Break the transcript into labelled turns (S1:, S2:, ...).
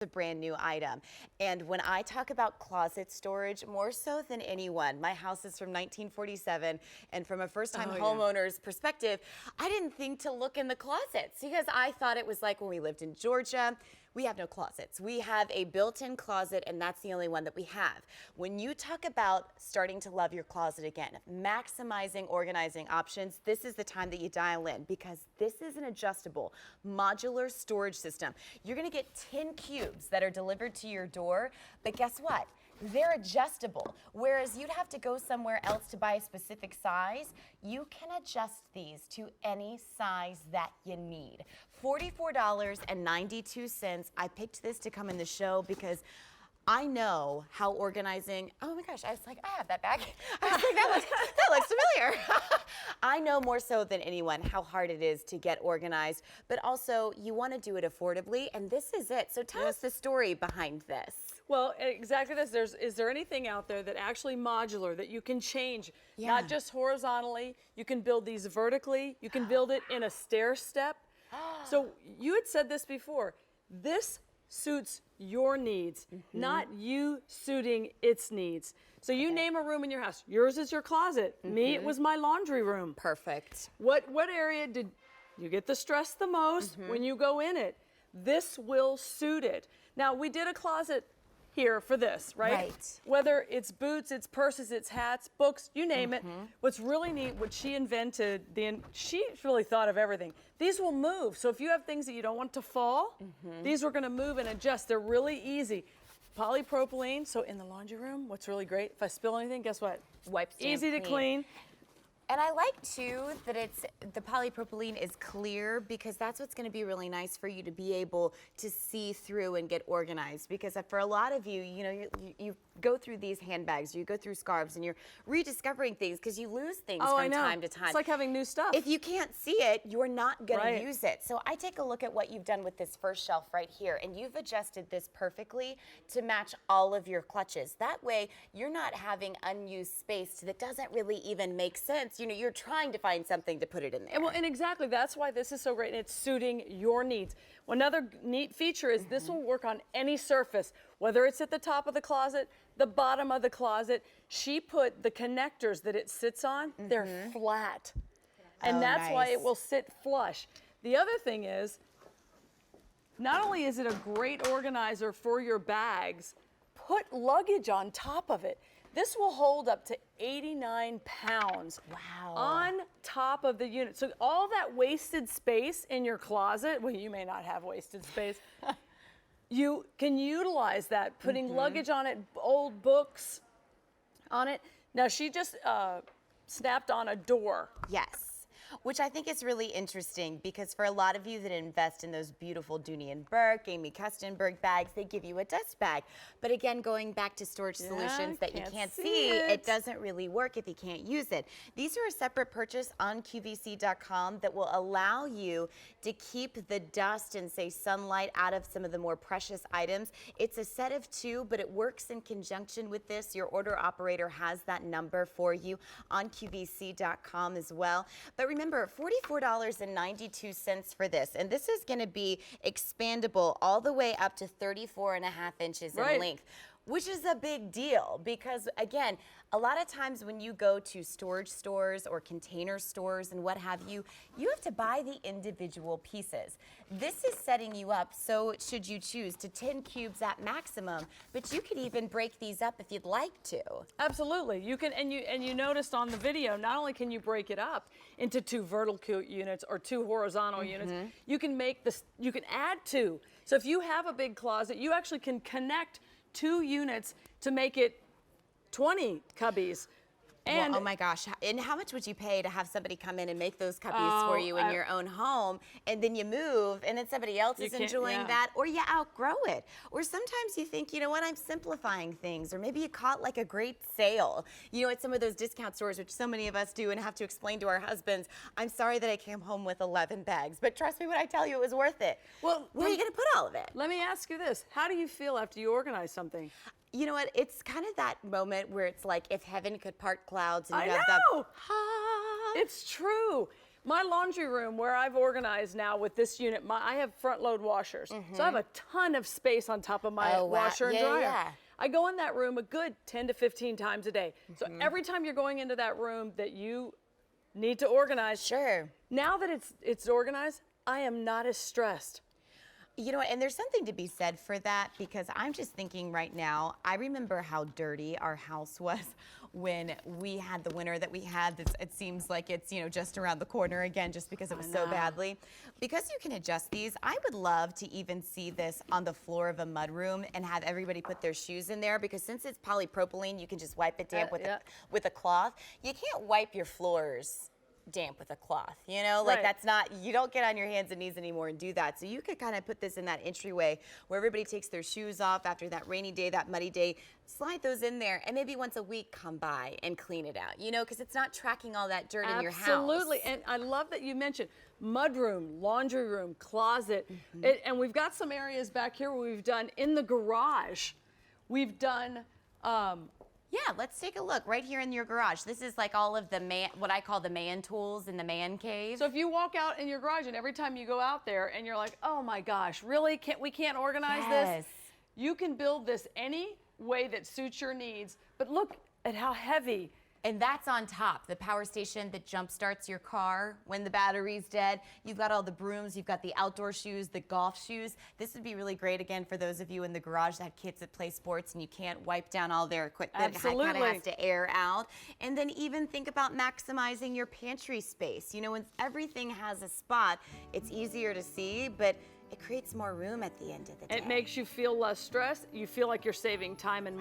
S1: a brand new item. And when I talk about closet storage, more so than anyone, my house is from 1947, and from a first-time homeowner's perspective, I didn't think to look in the closets because I thought it was like when we lived in Georgia. We have no closets. We have a built-in closet, and that's the only one that we have. When you talk about starting to love your closet again, maximizing organizing options, this is the time that you dial in, because this is an adjustable modular storage system. You're gonna get 10 cubes that are delivered to your door, but guess what? They're adjustable. Whereas you'd have to go somewhere else to buy a specific size, you can adjust these to any size that you need. $44.92. I picked this to come in the show because I know how organizing, oh my gosh, I was like, I have that bag. I was like, that looks familiar. I know more so than anyone how hard it is to get organized, but also you want to do it affordably, and this is it. So tell us the story behind this.
S2: Well, exactly this. Is there anything out there that actually modular that you can change, not just horizontally, you can build these vertically, you can build it in a stair step. So you had said this before, this suits your needs, not you suiting its needs. So you name a room in your house. Yours is your closet. Me, it was my laundry room.
S1: Perfect.
S2: What area did you get the stress the most when you go in it? This will suit it. Now, we did a closet here for this, right?
S1: Right.
S2: Whether it's boots, it's purses, it's hats, books, you name it. What's really neat, what she invented, she really thought of everything. These will move. So if you have things that you don't want to fall, these are gonna move and adjust. They're really easy. Polypropylene, so in the laundry room, what's really great, if I spill anything, guess what?
S1: Wipes down
S2: easy to clean.
S1: And I like too that the polypropylene is clear, because that's what's going to be really nice for you to be able to see through and get organized. Because for a lot of you, you know, you go through these handbags, you go through scarves, and you're rediscovering things because you lose things from time to time.
S2: It's like having new stuff.
S1: If you can't see it, you're not going to use it. So I take a look at what you've done with this first shelf right here, and you've adjusted this perfectly to match all of your clutches. That way, you're not having unused space that doesn't really even make sense. You know, you're trying to find something to put it in there.
S2: And exactly, that's why this is so great, and it's suiting your needs. Another neat feature is this will work on any surface, whether it's at the top of the closet, the bottom of the closet. She put the connectors that it sits on, they're flat. And that's why it will sit flush. The other thing is, not only is it a great organizer for your bags, put luggage on top of it. This will hold up to 89 pounds on top of the unit. So all that wasted space in your closet, well, you may not have wasted space, you can utilize that, putting luggage on it, old books on it. Now, she just snapped on a door.
S1: Yes. Which I think is really interesting, because for a lot of you that invest in those beautiful Dooney & Bourke, Amy Kustenberg bags, they give you a dust bag. But again, going back to storage solutions that you can't see, it doesn't really work if you can't use it. These are a separate purchase on QVC.com that will allow you to keep the dust and, say, sunlight out of some of the more precious items. It's a set of 2, but it works in conjunction with this. Your order operator has that number for you on QVC.com as well. But remember, $44.92 for this, and this is going to be expandable all the way up to 34.5 inches in length, which is a big deal, because again, a lot of times when you go to storage stores or container stores and what have you, you have to buy the individual pieces. This is setting you up, so should you choose, to 10 cubes at maximum, but you could even break these up if you'd like to.
S2: Absolutely, you can, and you noticed on the video, not only can you break it up into 2 vertical units or 2 horizontal units, you can make this, you can add 2. So if you have a big closet, you actually can connect 2 units to make it 20 cubbies. And
S1: well, oh my gosh, and how much would you pay to have somebody come in and make those cubbies for you in your own home, and then you move and then somebody else is enjoying that, or you outgrow it? Or sometimes you think, you know what, I'm simplifying things, or maybe you caught like a great sale, you know, at some of those discount stores, which so many of us do and have to explain to our husbands, I'm sorry that I came home with 11 bags, but trust me when I tell you it was worth it. Well, where are you gonna put all of it?
S2: Let me ask you this, how do you feel after you organize something?
S1: You know what? It's kind of that moment where it's like if heaven could part clouds and you
S2: I
S1: have
S2: know. It's true. My laundry room, where I've organized now with this unit, I have front load washers. So I have a ton of space on top of my washer and dryer.
S1: Yeah.
S2: I go in that room a good 10 to 15 times a day. So every time you're going into that room that you need to organize,
S1: Sure.
S2: now that it's organized, I am not as stressed.
S1: You know, and there's something to be said for that, because I'm just thinking right now, I remember how dirty our house was when we had the winter that we had. It seems like it's, you know, just around the corner again, just because it was so badly. Because you can adjust these, I would love to even see this on the floor of a mudroom and have everybody put their shoes in there, because since it's polypropylene, you can just wipe it damp with a cloth. You can't wipe your floors damp with a cloth, you know, like that's not, you don't get on your hands and knees anymore and do that. So you could kind of put this in that entryway where everybody takes their shoes off after that rainy day, that muddy day, slide those in there, and maybe once a week come by and clean it out, you know, because it's not tracking all that dirt in your house.
S2: Absolutely. And I love that you mentioned mudroom, laundry room, closet. And we've got some areas back here where we've done in the garage. We've done
S1: yeah, let's take a look right here in your garage. This is like all of the what I call the man tools in the man cave.
S2: So if you walk out in your garage and every time you go out there and you're like, oh my gosh, really? We can't organize this? You can build this any way that suits your needs, but look at how heavy.
S1: And that's on top, the power station that jump starts your car when the battery's dead. You've got all the brooms, you've got the outdoor shoes, the golf shoes. This would be really great, again, for those of you in the garage that have kids that play sports and you can't wipe down all their equipment.
S2: Absolutely.
S1: It kind of has to air out. And then even think about maximizing your pantry space. You know, when everything has a spot, it's easier to see, but it creates more room at the end of the day.
S2: It makes you feel less stressed. You feel like you're saving time and money.